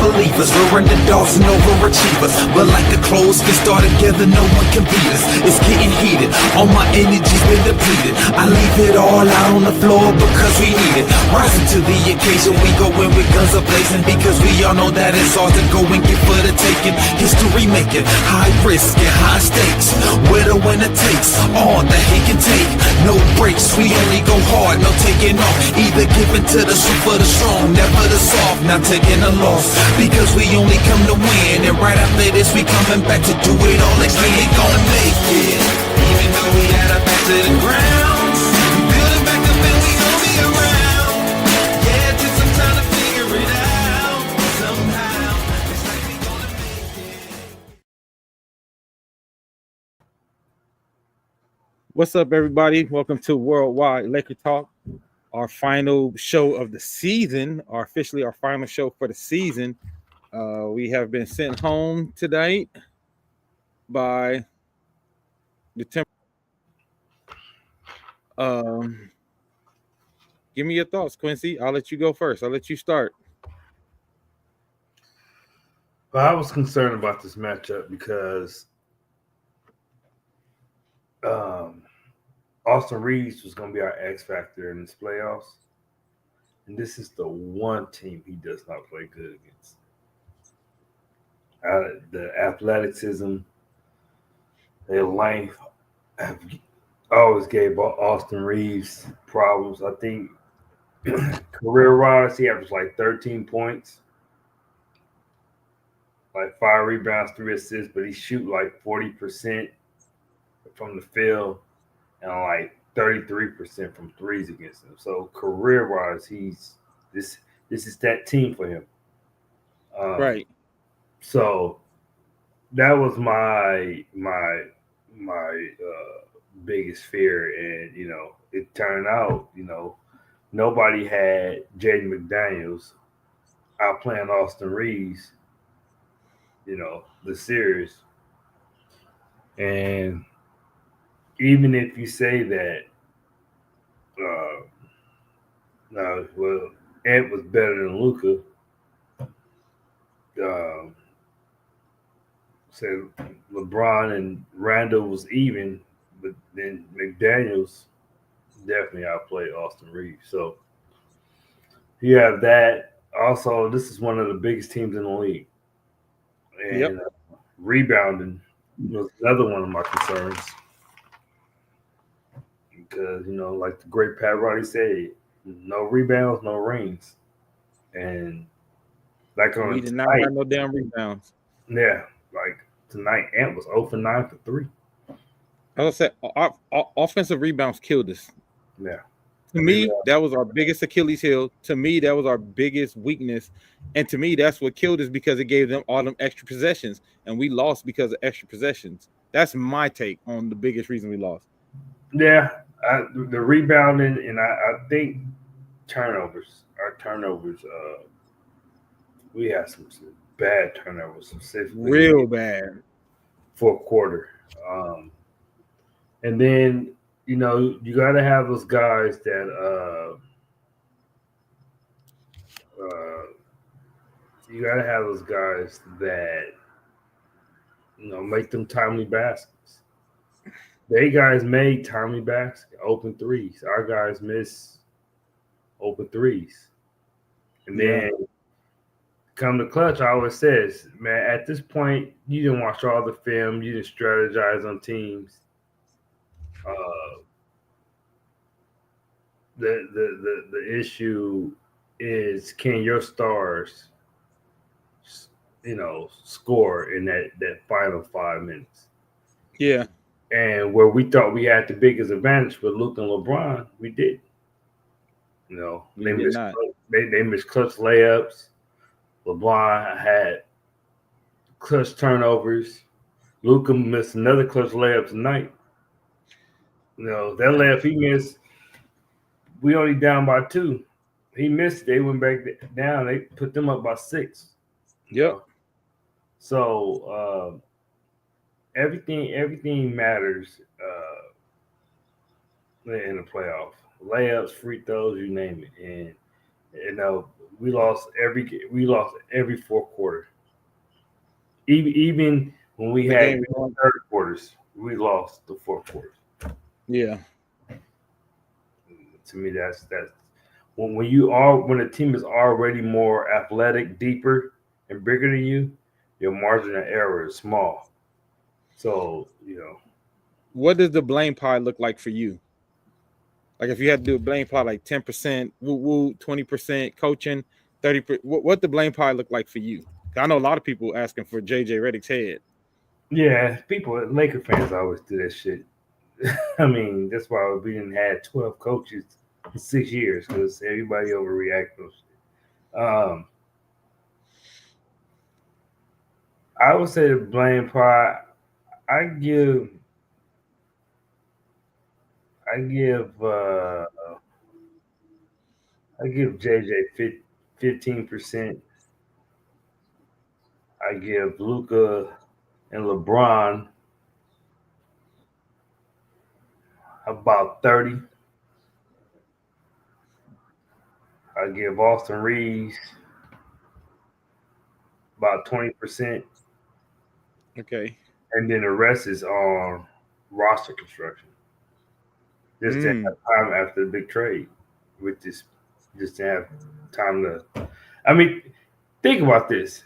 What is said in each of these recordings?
believers. We're underdogs and overachievers, but like the clothes get started together, no one can beat us. It's getting heated, all my energy's been depleted. I leave it all out on the floor because we need it. Rising to the occasion, we go in with guns a-blazing, because we all know that it's hard to go and get for the taking. History making, high risk and high stakes. We're the winner takes all that he can take. No breaks, we only go hard, no taking off. Either giving to the super, the strong, never the soft. Not taking a loss, because we only come to win. And right after this, we coming back to do it all again. We gonna make it, even though we had our back to the ground. We building back up and we gon' be around. Yeah, it took some time to figure it out. Somehow, it's like we gonna make it. What's up, everybody? Welcome to Worldwide Laker Talk, our final show of the season, officially our final show for the season. We have been sent home tonight by the temp. Give me your thoughts, Quincy. I'll let you go first. I'll let you start. Well, I was concerned about this matchup because Austin Reeves was going to be our X factor in this playoffs, and this is the one team he does not play good against. The athleticism, their length, always gave Austin Reeves problems. I think career-wise, he averaged like 13 points, like 5 rebounds, 3 assists, but he shoot like 40% from the field and like 33% from threes against him. So career-wise, this is that team for him. Right. So that was my biggest fear, and it turned out nobody had Jaden McDaniels outplaying Austin Reeves, the series. And even if you say that, Ed was better than Luka. Said LeBron and Randall was even, but then McDaniels definitely outplayed Austin Reeves. So you have that. Also, this is one of the biggest teams in the league. And rebounding was another one of my concerns. Because, like the great Pat Riley said, no rebounds, no rings. And like We did not have no damn rebounds. Yeah, like tonight, Ant was 0 for 9 for 3. I was say our offensive rebounds killed us. Yeah. To me, that was our biggest Achilles heel. To me, that was our biggest weakness. And to me, that's what killed us, because it gave them all them extra possessions. And we lost because of extra possessions. That's my take on the biggest reason we lost. Yeah, the rebounding, and I think turnovers. Our turnovers, we had some bad turnovers, specifically. Real bad. Fourth quarter. And then, you got to have those guys that make them timely baskets. They guys made timely baskets, open threes. Our guys miss open threes. And then come to clutch, I always says, man, at this point, you didn't watch all the film. You didn't strategize on teams. The issue is, can your stars, score in that final 5 minutes? Yeah. And where we thought we had the biggest advantage with Luke and LeBron, we did. They missed clutch layups. LeBron had clutch turnovers. Luka missed another clutch layup tonight. That layup he missed, we only down by 2. He missed. They went back down. They put them up by 6. Yep. So everything matters in the playoff. Layups, free throws, you name it. And we lost every fourth quarter. Even when we had third quarters, we lost the fourth quarter. Yeah. To me, that's when a team is already more athletic, deeper, and bigger than you, your margin of error is small. So, what does the blame pie look like for you? Like if you had to do a blame pie, like 10% woo woo, 20% coaching, 30%. What the blame pie look like for you? I know a lot of people asking for JJ Redick's head. Yeah, Laker fans always do that shit. I mean, that's why we didn't have 12 coaches in 6 years because everybody overreacted. I would say the blame pie. I give JJ 15%. I give Luka and LeBron about 30. I give Austin Reeves about 20%. Okay. And then the rest is on roster construction. Just to have time after the big trade, just to have time to. I mean, think about this.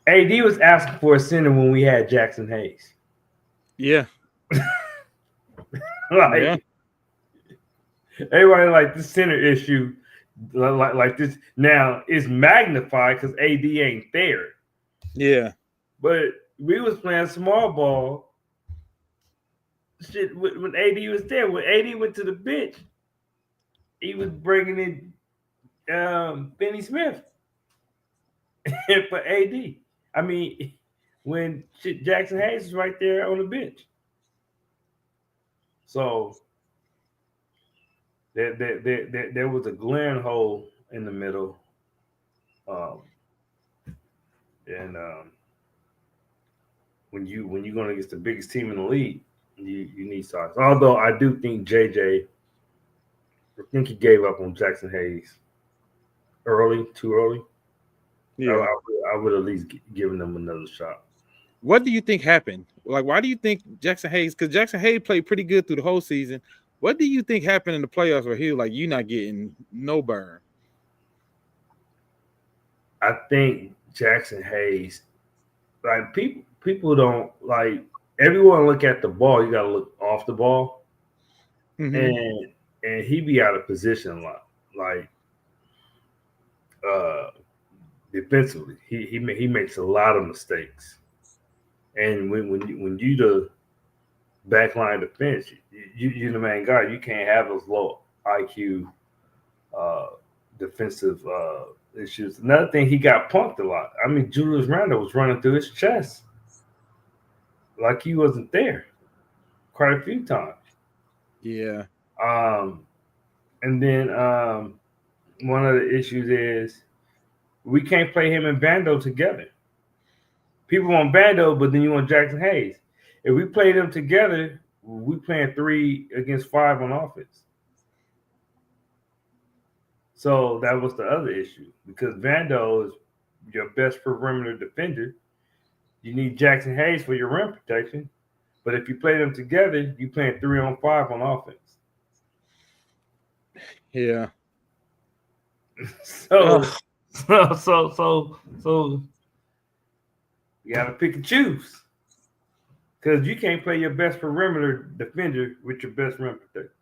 AD was asking for a center when we had Jackson Hayes. Yeah. Yeah. Everybody like this center issue, like this now is magnified because AD ain't there. Yeah. But we was playing small ball. Shit, when AD was there, when AD went to the bench, he was bringing in Finney Smith for AD. I mean, when Jackson Hayes is right there on the bench. So there was a glaring hole in the middle. When you're going against the biggest team in the league, you need size. Although I do think JJ, I think he gave up on Jackson Hayes too early. Yeah, I would at least given them another shot. What do you think happened? Like, why do you think Jackson Hayes? Because Jackson Hayes played pretty good through the whole season. What do you think happened in the playoffs where he was like, "You're not getting no burn"? I think Jackson Hayes, like people don't like. Everyone look at the ball. You got to look off the ball, and he be out of position a lot. Like defensively, he makes a lot of mistakes. And when you the backline defense, you're the main guy. You can't have those low IQ defensive issues. Another thing, he got punked a lot. I mean, Julius Randle was running through his chest like he wasn't there quite a few times. Yeah. And then one of the issues is we can't play him and Bando together. People want Bando, but then you want Jackson Hayes. If we play them together, we playing 3 against 5 on offense. So that was the other issue because Bando is your best perimeter defender. You need Jackson Hayes for your rim protection. But if you play them together, you playing 3 on 5 on offense. Yeah. So you got to pick and choose because you can't play your best perimeter defender with your best rim protector.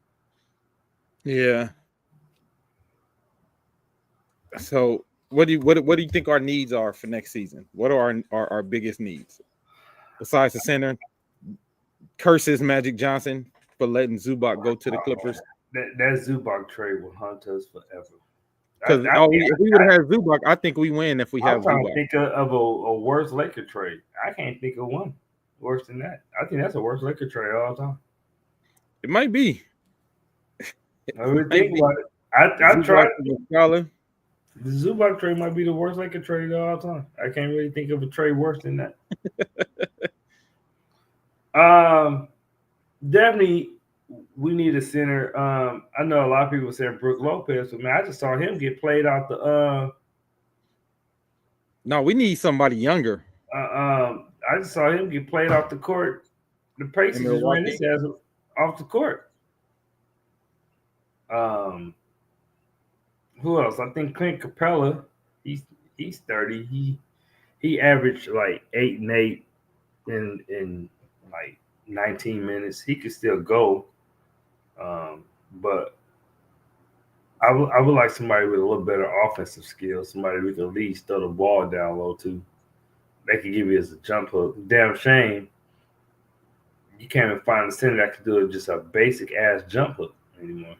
Yeah. So what do you think our needs are for next season? What are our biggest needs besides the center? Curses Magic Johnson for letting Zubac go to the Clippers. That Zubac trade will haunt us forever. Because if we would have had Zubac, I think we win if we have Zubac. I'm trying to think of a worse Laker trade. I can't think of one worse than that. I think that's a worse Laker trade all the time. It might be. I would think about it. I tried. The Zubac trade might be the worst Laker trade of all time. I can't really think of a trade worse than that. Definitely, we need a center. I know a lot of people saying Brook Lopez, but man, I just saw him get played out the. No, we need somebody younger. I just saw him get played off the court. The Pacers just ran his ass off the court. Who else? I think Clint Capella. He's 30. He averaged like 8 and 8 in like 19 minutes. He could still go, but I would like somebody with a little better offensive skills. Somebody who could at least throw the ball down low too. They could give you as a jump hook. Damn shame you can't even find a center that could do just a basic ass jump hook anymore.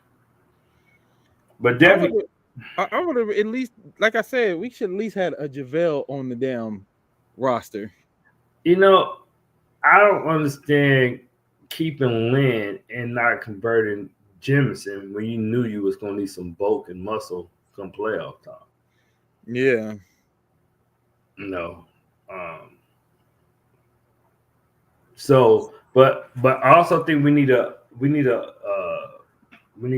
But definitely, I would have at least, like I said, we should at least had a JaVale on the damn roster. You know, I don't understand keeping Lynn and not converting Jemison when you knew you was going to need some bulk and muscle come playoff time. Yeah. No. So, but I also think we need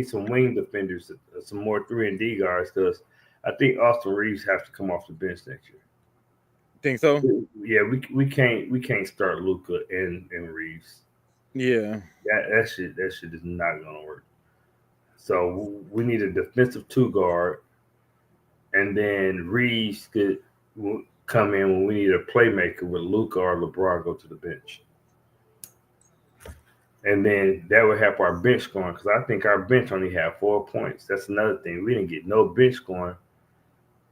some wing defenders, some more 3-and-D guards, because I think Austin Reeves have to come off the bench next year. Think so? Yeah, we can't start Luka and Reeves. Yeah, that shit is not gonna work. So we need a defensive 2 guard, and then Reeves could come in when we need a playmaker with Luka or LeBron go to the bench. And then that would help our bench scoring, because I think our bench only had 4 points. That's another thing. We didn't get no bench scoring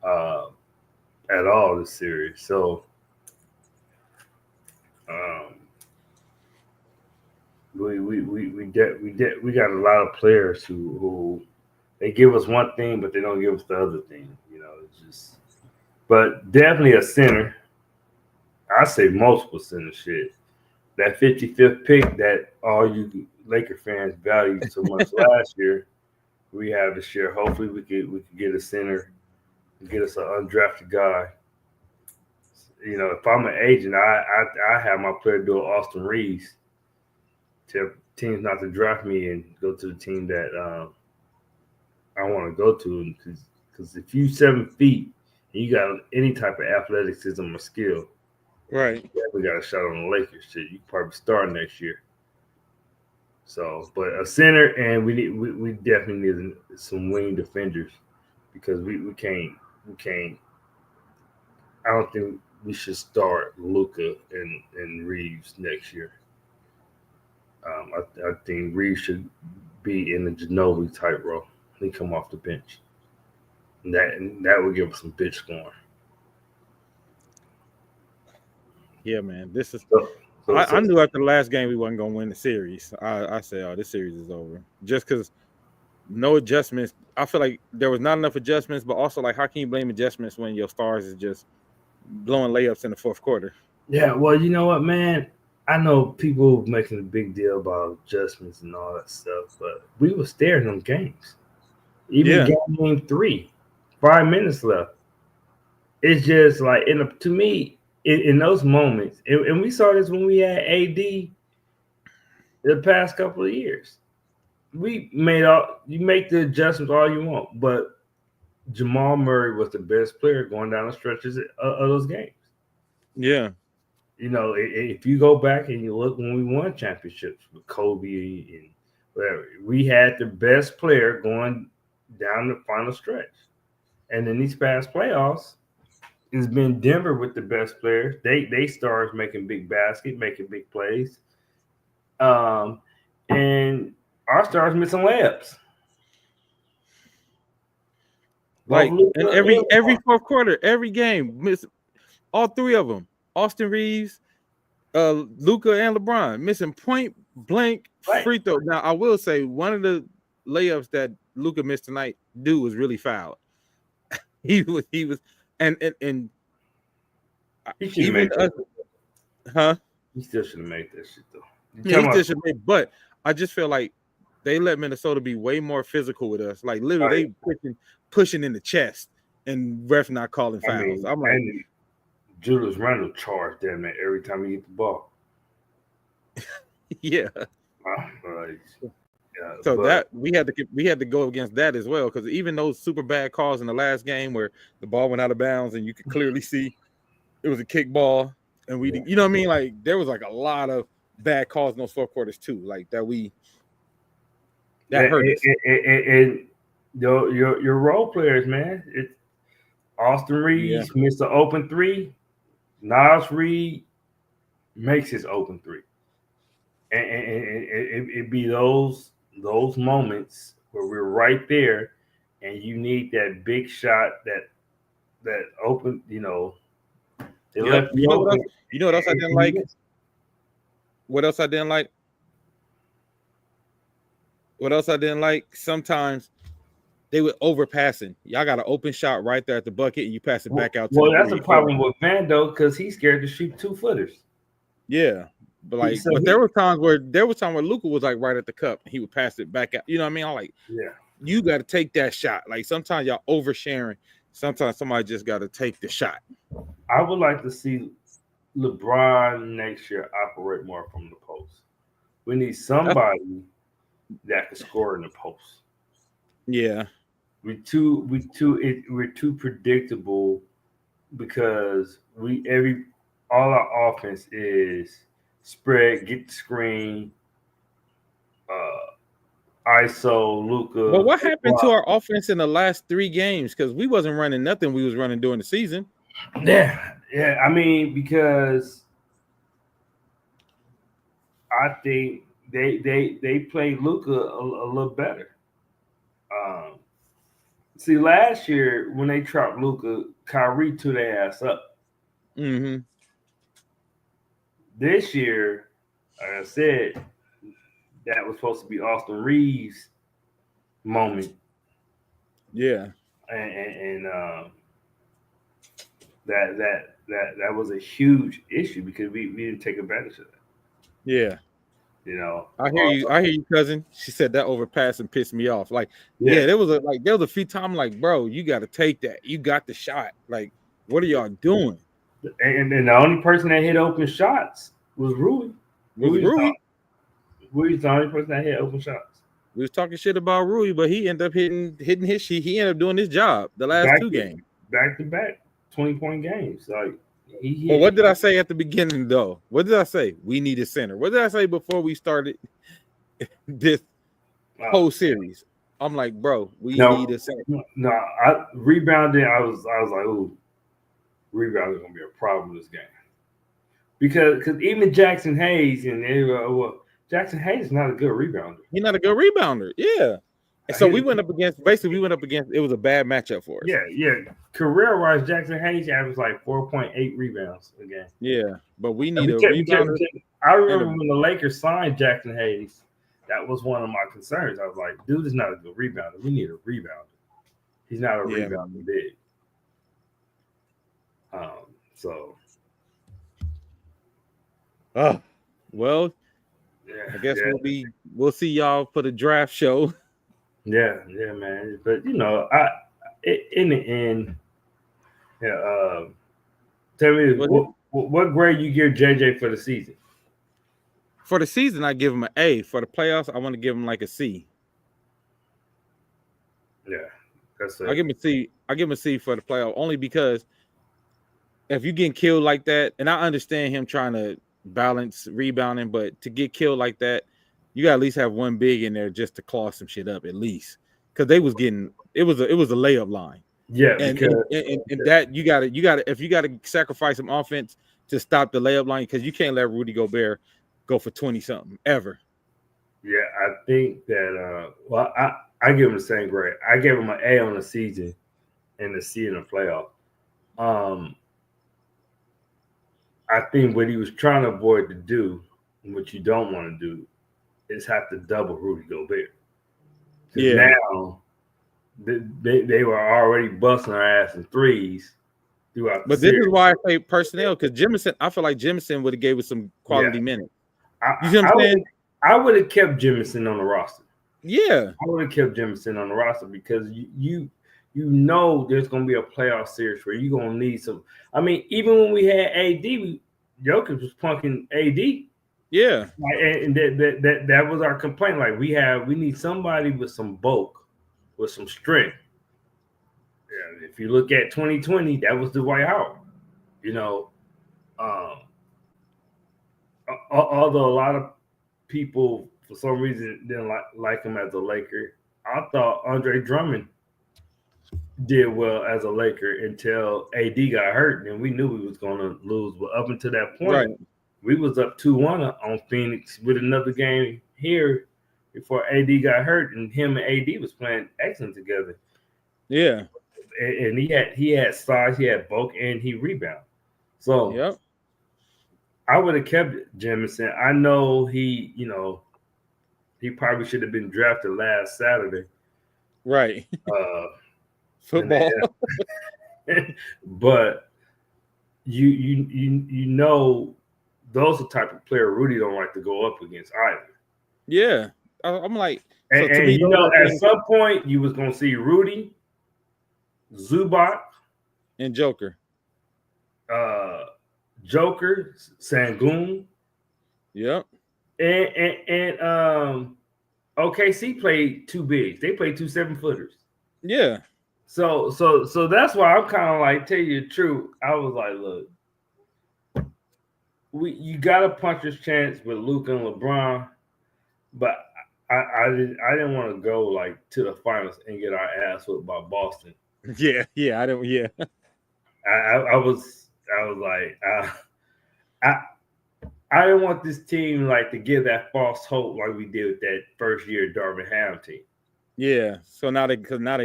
at all this series. So we got a lot of players who they give us one thing, but they don't give us the other thing. You know, it's just. But definitely a center. I say multiple center shit. That 55th pick that all you Laker fans valued so much last year, we have this year. Hopefully we could get a center, get us an undrafted guy. You know, if I'm an agent, I have my player do Austin Reeves. Tell teams not to draft me and go to the team that I want to go to, because if you 7 feet and you got any type of athleticism or skill, right? We got a shot on the Lakers. Shit, you probably start next year. So, but a center, and we definitely need some wing defenders, because we can't. I don't think we should start Luka and Reeves next year. I think Reeves should be in the Ginobili type role. He come off the bench. And that would give us some bitch scoring. Yeah, man. This is. I knew after the last game we wasn't gonna win the series. I said, "Oh, this series is over." Just because no adjustments. I feel like there was not enough adjustments, but also like, how can you blame adjustments when your stars is just blowing layups in the fourth quarter? Yeah, well, you know what, man. I know people making a big deal about adjustments and all that stuff, but we were staring them games. Even game 3, 5 minutes left. It's just like, to me, in those moments, and we saw this when we had AD the past couple of years. You make the adjustments all you want, but Jamal Murray was the best player going down the stretches of those games. Yeah. You know, if you go back and you look when we won championships with Kobe and whatever, we had the best player going down the final stretch. And in these past playoffs, it's been Denver with the best players. They stars making big basket, making big plays. And our stars missing layups. Like, and every fourth quarter, every game, miss all 3 of them. Austin Reeves, Luka, and LeBron missing point blank free throw. Now, I will say one of the layups that Luka missed tonight, dude was really fouled. he was, and he should make that. Huh? He still should have made that shit though. Yeah, he still should make. But I just feel like they let Minnesota be way more physical with us. Like literally, they pushing in the chest, and ref not calling fouls. I'm like, Julius Randle charged that man every time he hit the ball. Yeah. So that we had to go against that as well, because even those super bad calls in the last game where the ball went out of bounds and you could clearly see it was a kick ball, and you know what I mean, like there was like a lot of bad calls in those fourth quarters too, like that hurt us. And your role players, man. It's Austin Reeves missed the open three. Nas Reed makes his open three, and it be those moments where we're right there, and you need that big shot that open. You know, they left you open. You know what else I didn't like? What else I didn't like? Sometimes they would overpassing. Y'all got an open shot right there at the bucket, and you pass it back out. Well, that's a problem with Vando because he's scared to shoot 2-footers. Yeah, but there were times where Luka was like right at the cup, and he would pass it back out. You know what I mean? I'm like, you got to take that shot. Like sometimes y'all oversharing. Sometimes somebody just got to take the shot. I would like to see LeBron next year operate more from the post. We need somebody that can score in the post. Yeah, we're too predictable because all our offense is spread, get the screen, ISO, Luka. But what happened to our offense in the last 3 games? Because we wasn't running nothing we was running during the season. Yeah. I mean, because I think they played Luka a little better. See, last year when they trapped Luka, Kyrie threw their ass up. Mm-hmm. This year, like I said, that was supposed to be Austin Reeves' moment. Yeah, and that was a huge issue because we didn't take advantage of that. Yeah. You know, I hear you, cousin. She said that overpass and pissed me off. Like, there was a few times like, bro, you got to take that. You got the shot. Like, what are y'all doing? And the only person that hit open shots was Rui. Rui's the only person that hit open shots. We was talking shit about Rui, but he ended up hitting his shit. He ended up doing his job the last 2 games. Back to back, 20-point games. Like, well, what did I say at the beginning, though? What did I say? We need a center. What did I say before we started this whole series? I'm like, bro, we need a center. No, rebounding, I was like, ooh, rebounding is going to be a problem in this game. Because even Jackson Hayes, Jackson Hayes is not a good rebounder. He's not a good rebounder, yeah. And so we went up against, it was a bad matchup for us. Yeah. Career-wise, Jackson Hayes averaged like 4.8 rebounds a game. Yeah, but we need a rebounder. I remember when the Lakers signed Jackson Hayes, that was one of my concerns. I was like, dude is not a good rebounder. We need a rebounder. He's not a rebounder big. Well, I guess we'll see y'all for the draft show. Yeah, man. But in the end, tell me what grade you give JJ for the season? For the season, I give him an A. For the playoffs, I want to give him like a C. Yeah, I give him a C. I give him a C for the playoff only because if you getting killed like that, and I understand him trying to balance rebounding, but to get killed like that, you got to at least have one big in there just to claw some shit up at least, because they was getting it was a layup line. Yeah, and that you got to if you got to sacrifice some offense to stop the layup line, because you can't let Rudy Gobert go for 20 something ever. Yeah, I think that I give him the same grade. I gave him an A on the season and a C in the playoff. I think what he was trying to avoid to do, and what you don't want to do, is have to double Rudy Gobert. Yeah. Now they were already busting our ass in threes throughout. But this is why I say personnel, because Jemison, I feel like Jemison would have gave us some quality minutes. You see what I'm saying? I would have kept Jemison on the roster. Yeah, I would have kept Jemison on the roster because you know there's going to be a playoff series where you're going to need some. I mean, even when we had AD, Jokic was punking AD. Yeah. And that was our complaint. Like we need somebody with some bulk, with some strength. Yeah, if you look at 2020, that was Dwight Howard. You know, although a lot of people for some reason didn't like him as a Laker, I thought Andre Drummond did well as a Laker until AD got hurt, and we knew we was going to lose. But up until that point, we was up 2-1 on Phoenix with another game here before AD got hurt, and him and AD was playing excellent together. Yeah, and he had size, he had bulk, and he rebounded. So I would have kept Jamison. I know he probably should have been drafted last Saturday. Right. Football. But you know those are the type of player Rudy don't like to go up against either. Yeah. I'm like, so and me, at some point you was gonna see Rudy, Zubac, and Joker. Joker, Sangoon. Yep. And OKC played two bigs. They played 2 7-footers. Yeah. So that's why I'm kind of like, tell you the truth. I was like, look, you got a puncher's chance with Luka and LeBron, but I didn't want to go like to the finals and get our ass whipped by Boston. Yeah, I don't. Yeah, I was like, I didn't want this team like to give that false hope like we did with that first year Darvin Ham team. Yeah, so now they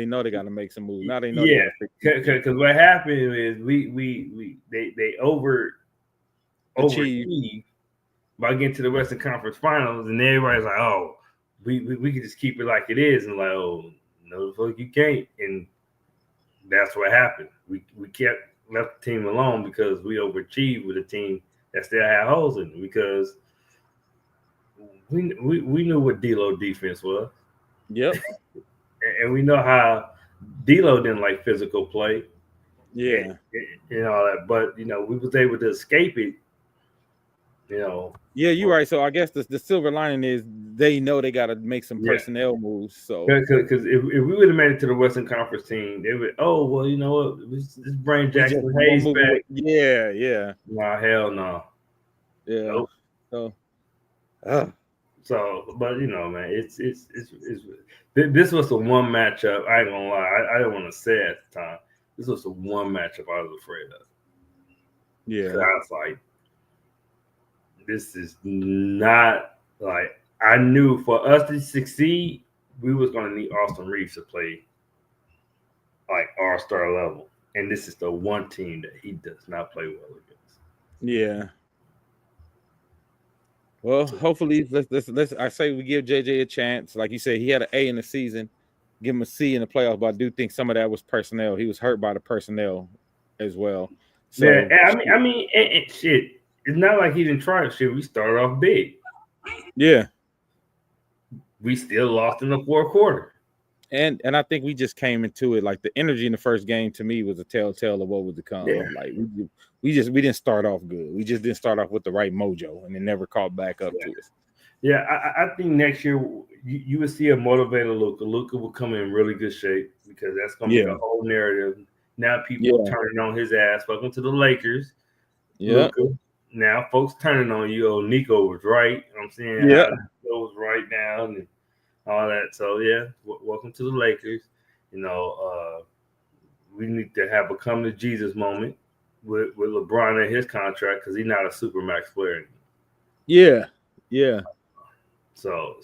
know they got to make some moves. Now they know. Yeah, because what happened is they overachieved by getting to the Western Conference Finals, and everybody's like, oh, we can just keep it like it is, and like, oh, no, the fuck you can't, and that's what happened. We left the team alone because we overachieved with a team that still had holes in it, because we knew what D-Lo defense was. Yep. And we know how D-Lo didn't like physical play. Yeah. And all that. But, we was able to escape it, Yeah, you're right. So I guess the silver lining is they know they got to make some personnel moves. So because if we would have made it to the Western Conference team, they would, oh, well, you know what? Let's bring Jackson Hayes back. Yeah. Nah, hell no. Yeah. Nope. So, but man, it's this was the one matchup. I ain't gonna lie, I didn't want to say it at the time. This was the one matchup I was afraid of. Yeah, I was like, this is not like, I knew for us to succeed, we was gonna need Austin Reeves to play like all-star level, and this is the one team that he does not play well against. Yeah. Well, hopefully, let's. I say we give JJ a chance. Like you said, he had an A in the season. Give him a C in the playoffs, but I do think some of that was personnel. He was hurt by the personnel as well. So, yeah, I mean, shit. It's not like he didn't try shit. We started off big. Yeah. We still lost in the fourth quarter. And I think we just came into it like the energy in the first game to me was a telltale of what was to come. Yeah. Like we didn't start off good. We just didn't start off with the right mojo, and it never caught back up to us. Yeah, I think next year you will see a motivated Luka. Luka will come in really good shape, because that's going to be the whole narrative. Now people are turning on his ass. Welcome to the Lakers. Yeah. Now folks turning on you. Oh, Nico was right. You know what I'm saying? Yeah. Nico was right now. And all that. So welcome to the Lakers. We need to have a come to Jesus moment with LeBron and his contract, because he's not a supermax player anymore. Yeah. So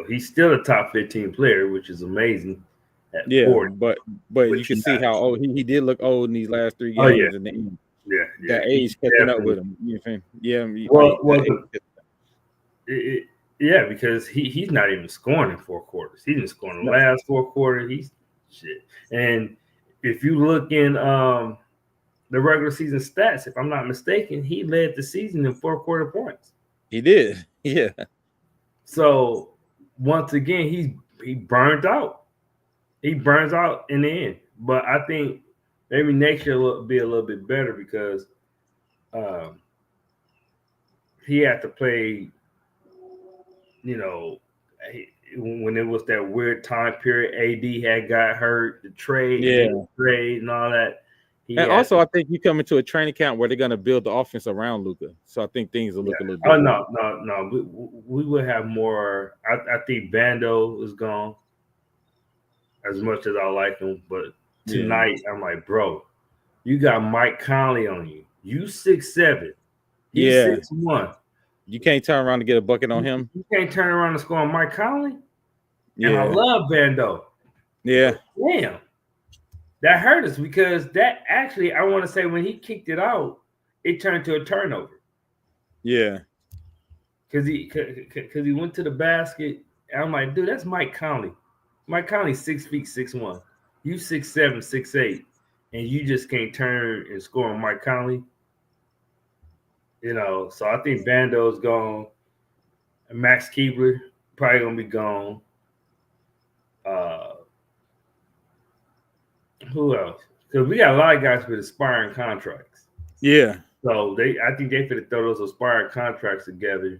he's still a top 15 player, which is amazing. At 40, but you can see how old he did look old in these last 3 games. That age catching up with him. You know what I'm saying? Yeah, because he's not even scoring in 4 quarters. He didn't score in the last 4 quarters. He's shit. And if you look in the regular season stats, if I'm not mistaken, he led the season in 4 quarter points. He did. Yeah. So once again, he burned out. He burns out in the end. But I think maybe next year will be a little bit better, because he had to play, you know, when it was that weird time period, AD had got hurt, the trade and all that. And also, I think you come into a training camp where they're going to build the offense around Luka. So I think things will look a little different. Oh, no. We will have more. I think Bando is gone, as much as I like him. But tonight, I'm like, bro, you got Mike Conley on you. You 6'7". He's 6'1". You can't turn around to get a bucket on him. You can't turn around and score on Mike Conley. Yeah. And I love Bando. Yeah. Damn. That hurt us because that actually, I want to say when he kicked it out, it turned to a turnover. Yeah. Because he went to the basket. And I'm like, dude, that's Mike Conley. Mike Conley's 6 feet, 6'1". You 6'7", 6'8", and you just can't turn and score on Mike Conley. You know, so I think Bando's gone. Max Keebler probably gonna be gone. Who else? Because we got a lot of guys with expiring contracts. Yeah. So I think they could throw those expiring contracts together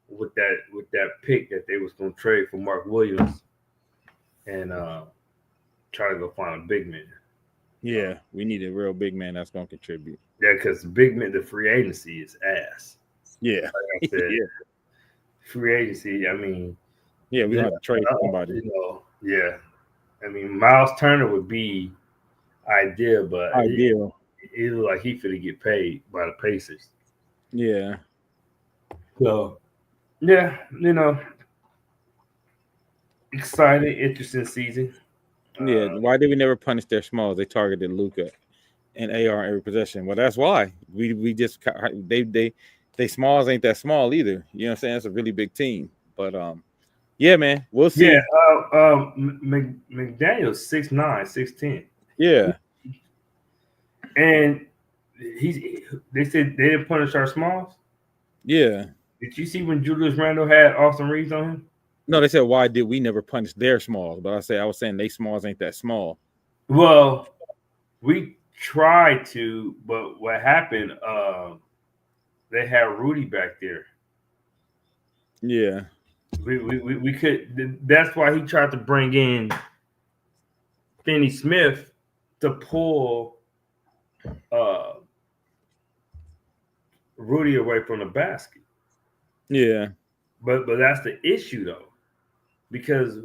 with that pick that they was gonna trade for Mark Williams and try to go find a big man. Yeah, we need a real big man that's gonna contribute. Yeah, because big man, the free agency is ass. Yeah. Like I said, free agency. I mean, yeah, we have to trade somebody. You know, yeah. I mean, Miles Turner would be ideal, but it looked like he finna get paid by the Pacers. Yeah. So, yeah, you know, exciting, interesting season. Yeah. Why did we never punish their smalls? They targeted Luka and AR in every possession. Well, that's why we just they smalls ain't that small either. You know what I'm saying? It's a really big team, but yeah, man, we'll see. Yeah, McDaniel's 6'9", 6'10". Yeah, and they said they didn't punish our smalls. Yeah. Did you see when Julius Randle had Austin Reeves on him? No, they said why did we never punish their smalls? But I was saying they smalls ain't that small. Well, we tried to, but what happened? They had Rudy back there. Yeah. We could. That's why he tried to bring in Finney Smith to pull Rudy away from the basket. Yeah. But that's the issue though, because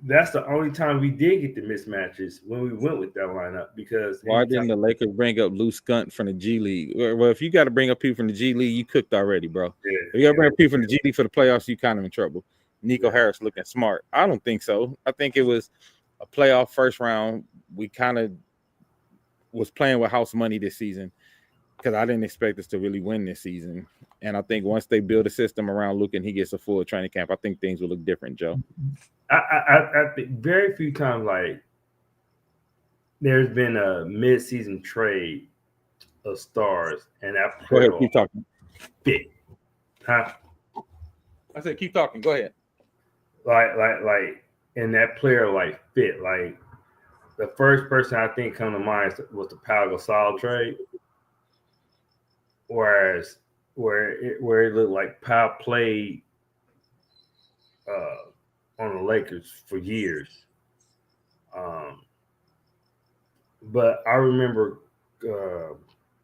that's the only time we did get the mismatches when we went with that lineup. Because why didn't the Lakers bring up Lou Skunt from the G League? Well, if you got to bring up people from the G League, you cooked already, bro. Yeah, if you got to bring up people from the G League for the playoffs, you kind of in trouble. Nico Harris looking smart. I don't think so. I think it was a playoff first round. We kind of was playing with house money this season because I didn't expect us to really win this season. And I think once they build a system around Luke and he gets a full training camp, I think things will look different, Joe. I think very few times, like, there's been a mid-season trade of stars, and that go ahead, keep talking. Fit, huh? I said, keep talking. Go ahead. Like, and that player like fit. Like, the first person I think come to mind was the Pau Gasol trade, whereas where it looked like Pau played on the Lakers for years. But I remember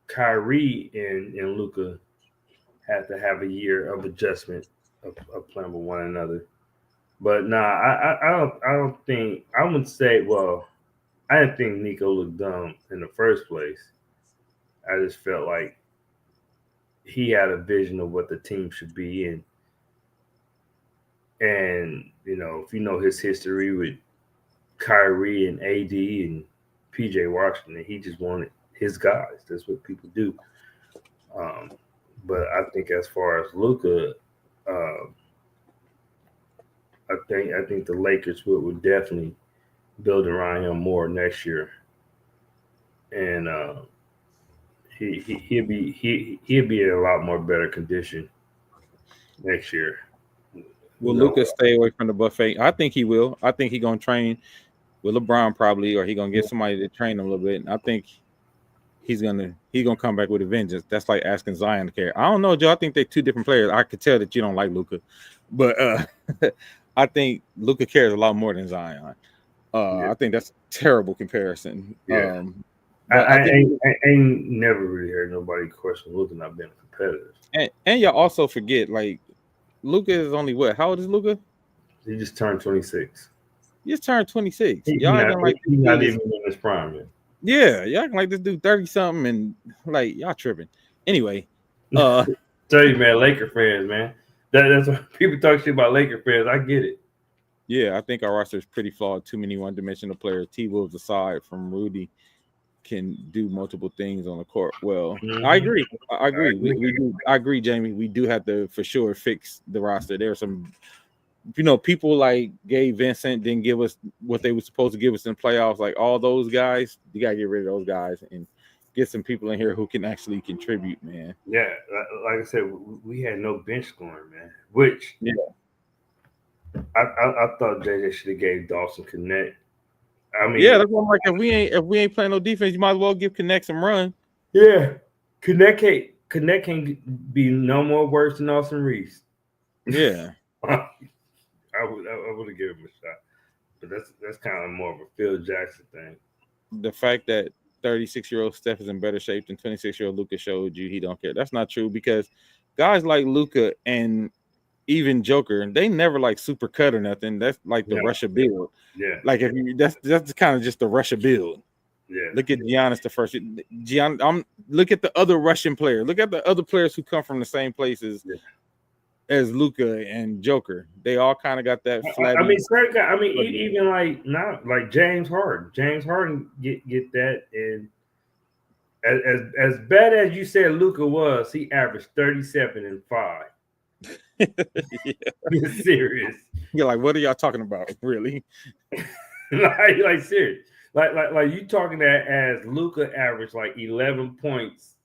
Kyrie and Luka had to have a year of adjustment of playing with one another. But I don't think I would say. Well, I didn't think Nico looked dumb in the first place. I just felt like he had a vision of what the team should be in. And, you know, if you know his history with Kyrie and AD and PJ Washington, he just wanted his guys. That's what people do. But I think as far as Luka, I think the Lakers would definitely build around him more next year. And he'll be in a lot more better condition next year. Will Luka stay away from the buffet? I think he will. I think he's gonna train with LeBron probably, or he's gonna get somebody to train him a little bit. And I think he's gonna come back with a vengeance. That's like asking Zion to carry. I don't know, Joe. I think they're two different players. I could tell that you don't like Luka, but I think Luka cares a lot more than Zion. I think that's a terrible comparison. Yeah. But I ain't never really heard nobody question Luka not being a competitor. And y'all also forget, like, Luka is only what? How old is Luka? He just turned 26. He just turned 26. He's Y'all not acting like even in his prime yet. Yeah, y'all acting like this dude 30 something and like y'all tripping. Anyway, tell you, man, Laker fans, man. That's what people talk shit about Laker fans. I get it. Yeah, I think our roster is pretty flawed. Too many one-dimensional players. T-Wolves aside from Rudy can do multiple things on the court. Well, I agree. I agree. We do. I agree, Jamie. We do have to for sure fix the roster. There are some, people like Gabe Vincent didn't give us what they were supposed to give us in the playoffs. Like all those guys, you gotta get rid of those guys and get some people in here who can actually contribute, man. Yeah, like I said, we had no bench scoring, man. Which I thought JJ should have gave Dawson Connect. I mean, yeah, that's what I'm like. If we ain't playing no defense, you might as well give Connect some run. Yeah, Connect can't be no more worse than Austin Reeves. Yeah, I would have given him a shot, but that's kind of more of a Phil Jackson thing. The fact that 36-year-old Steph is in better shape than 26-year-old Luka showed you he don't care. That's not true because guys like Luka and even Joker, they never like super cut or nothing. That's like the Russia build. Yeah, like if you that's kind of just the Russia build. Yeah, look at Giannis the first. Look at the other Russian player. Look at the other players who come from the same places as Luka and Joker. They all kind of got that flat. Even like James Harden. James Harden get that, and as bad as you said Luka was, he averaged 37 and 5. You're serious. You're like, what are y'all talking about? Really? like serious. Like you talking that as Luka averaged like 11 points,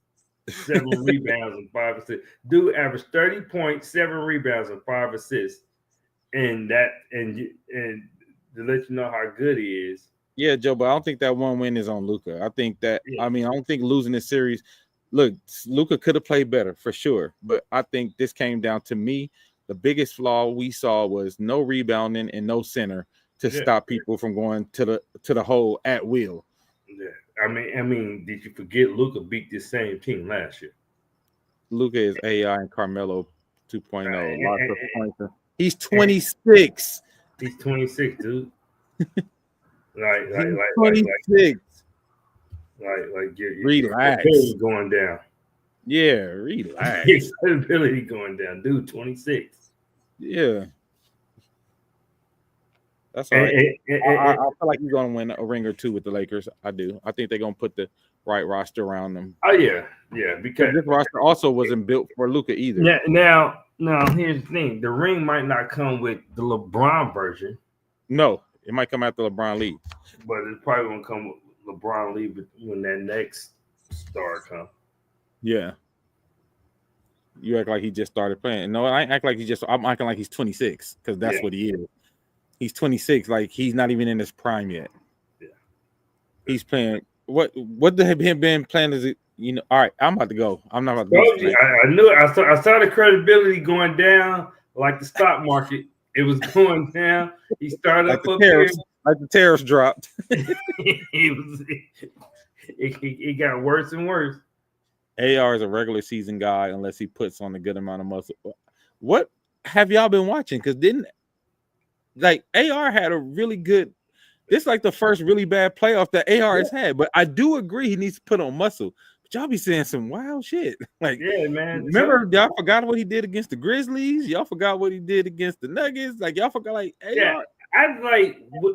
7 rebounds, and 5 assists. Dude averaged 30 points, 7 rebounds, and 5 assists. And to let you know how good he is. Yeah, Joe, but I don't think that one win is on Luka. I think that I don't think losing this series. Look, Luka could have played better for sure, but I think this came down to me. The biggest flaw we saw was no rebounding and no center to stop people from going to the hole at will. Yeah, I mean, did you forget Luka beat this same team last year? Luka is AI and Carmelo 2.0. Lots of points. He's 26. He's 26, dude. like 26. Like your relax. credibility going down. Yeah, relax. Your credibility going down, dude. 26. Yeah. That's all right. I feel like he's gonna win a ring or two with the Lakers. I do. I think they're gonna put the right roster around them. Oh yeah, because this roster also wasn't built for Luka either. Yeah. Now here's the thing: the ring might not come with the LeBron version. No, it might come after LeBron leaves, but it's probably gonna come with LeBron leave when that next star comes. Yeah. You act like he just started playing. No, I act like I'm acting like he's 26 because that's what he is. He's 26, like he's not even in his prime yet. Yeah. He's playing what they have been playing is it, all right, I'm about to go. I'm not about to go. I knew it. I saw the credibility going down like the stock market. It was going down. He started like the tariffs dropped. It got worse and worse. AR is a regular season guy unless he puts on a good amount of muscle. What have y'all been watching? Because AR had a really good. This is like the first really bad playoff that AR has had. But I do agree he needs to put on muscle. But y'all be saying some wild shit. Man. Remember, y'all forgot what he did against the Grizzlies. Y'all forgot what he did against the Nuggets. Like y'all forgot AR. Yeah, I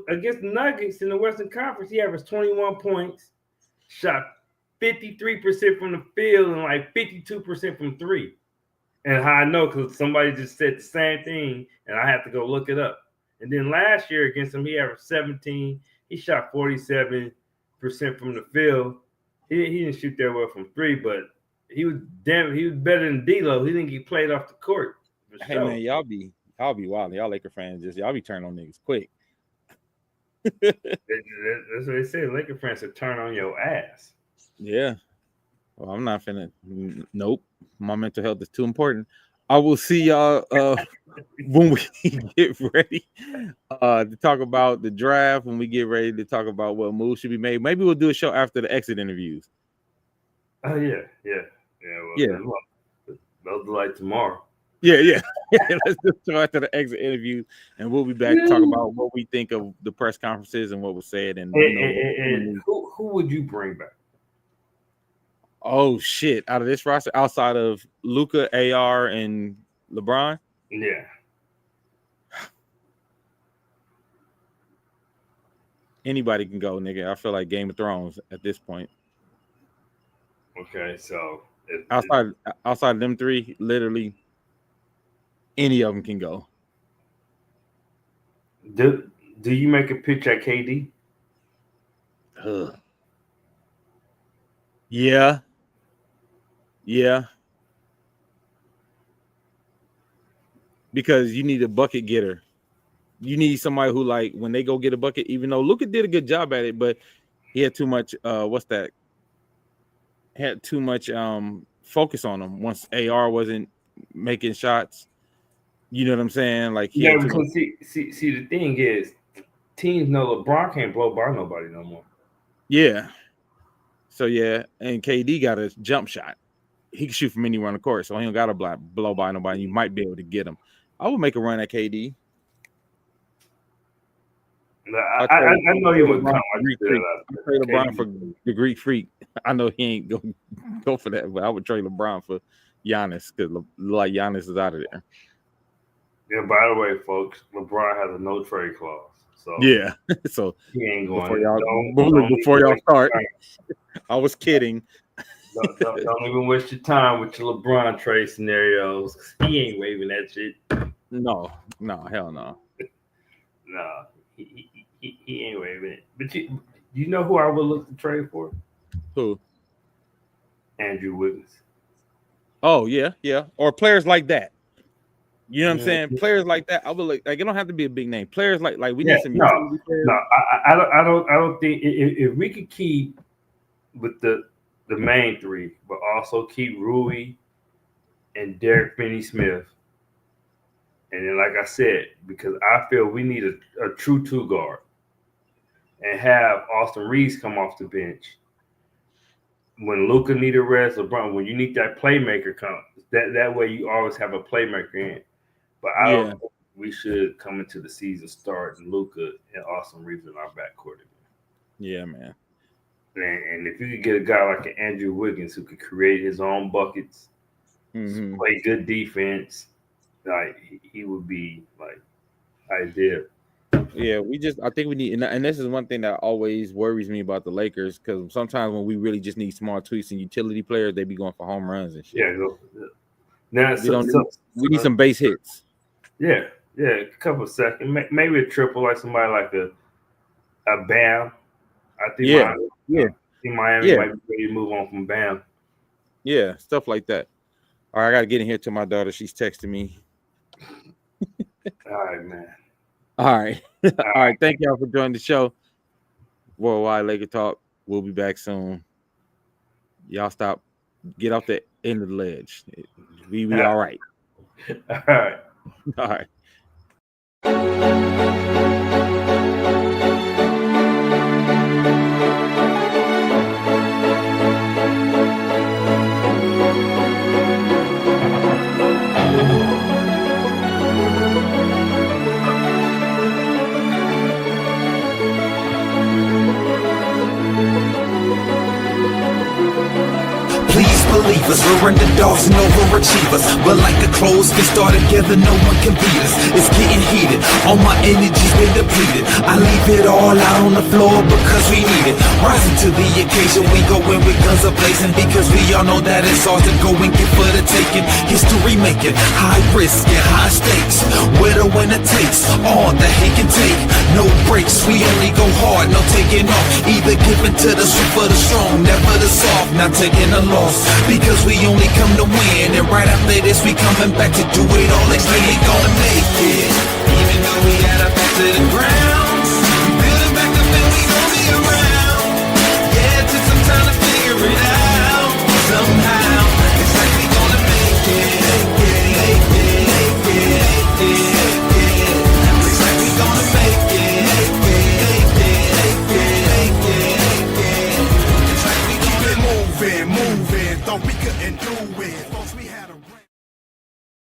against the Nuggets in the Western Conference. He averaged 21 points, shot 53% from the field and like 52% from 3. And how I know because somebody just said the same thing, and I have to go look it up. And then last year against him, he averaged 17. He shot 47% from the field. He didn't shoot that well from 3, but he was better than D'Lo. He didn't get played off the court. Hey man, y'all be wild. Y'all Laker fans y'all be turning on niggas quick. That's what they say. Laker fans will turn on your ass. Yeah, Well, I'm not finna. Nope. My mental health is too important. I will see y'all when we get ready to talk about the draft. When we get ready to talk about what moves should be made. Maybe we'll do a show after the exit interviews. Oh yeah. Well, those are like tomorrow. Yeah. Let's do a show after the exit interview, and we'll be back to talk about what we think of the press conferences and what was said. And who would you bring back? Oh shit! Out of this roster, outside of Luka, AR, and LeBron, yeah, anybody can go, nigga. I feel like Game of Thrones at this point. Okay, so outside of them three, literally any of them can go. Do you make a pitch at KD? Yeah. Because you need a bucket getter. You need somebody who, like, when they go get a bucket, even though Luka did a good job at it, but he had too much had too much focus on him once AR wasn't making shots. You know what I'm saying? Like, because see, the thing is, teams know LeBron can't blow by nobody no more. Yeah. So yeah, and KD got a jump shot. He can shoot from anywhere on the court, so he don't got to blow by nobody. You might be able to get him. I would make a run at KD. I know he would come. I trade LeBron for the Greek Freak. I know he ain't gonna go for that, but I would trade LeBron for Giannis because like Giannis is out of there. Yeah. By the way, folks, LeBron has a no trade clause. So yeah, so he ain't going. Before y'all start, I was kidding. Don't even waste your time with your LeBron trade scenarios. He ain't waving that shit. No, hell no. No, he ain't waving it. But you know who I would look to trade for? Who? Andrew Wiggins. Oh yeah, or players like that. You know what I'm saying? Players like that. I would like it don't have to be a big name. Players like we need some. No. I don't think if we could keep with the main three, but also keep Rui and Derek Finney-Smith. And then, like I said, because I feel we need a true two guard and have Austin Reeves come off the bench. When Luka need a rest, LeBron, when you need that playmaker come, that way you always have a playmaker in. But I don't think we should come into the season starting Luka and Austin Reeves in our backcourt again. Yeah, man. And if you could get a guy like an Andrew Wiggins who could create his own buckets, play good defense, like he would be like ideal. Yeah, I think we need, and this is one thing that always worries me about the Lakers, because sometimes when we really just need small tweaks and utility players, they be going for home runs and shit. Yeah. Now we need some base hits. Yeah, a couple of seconds, maybe a triple, like somebody like a Bam. I think Miami might be ready to move on from Bam. Yeah, stuff like that. All right, I got to get in here to my daughter. She's texting me. All right, man. All right. All right. Thank y'all for joining the show. Worldwide Laker Talk. We'll be back soon. Y'all get off the end of the ledge. We all right. All right. All right. Please believe us, we're underdogs and overachievers. But like the clothes get started together, no one can beat us. It's getting heated, all my energy's been depleted. I leave it all out on the floor because we need it. Rising to the occasion, we go in with guns a-blazing, because we all know that it's ours to go and get for the taking. History making, high risk and high stakes. Where the winner takes all that he can take. No breaks, we only go hard, no taking off. Either giving to the swift or the strong, never the soft, not taking a loss. Because we only come to win, and right after this we coming back to do it all again. We gonna make it, even though we got our back to the ground. We building back up and we gon' be around. Yeah, it took some time to figure it out. moving. Thought we couldn't do it. Folks, we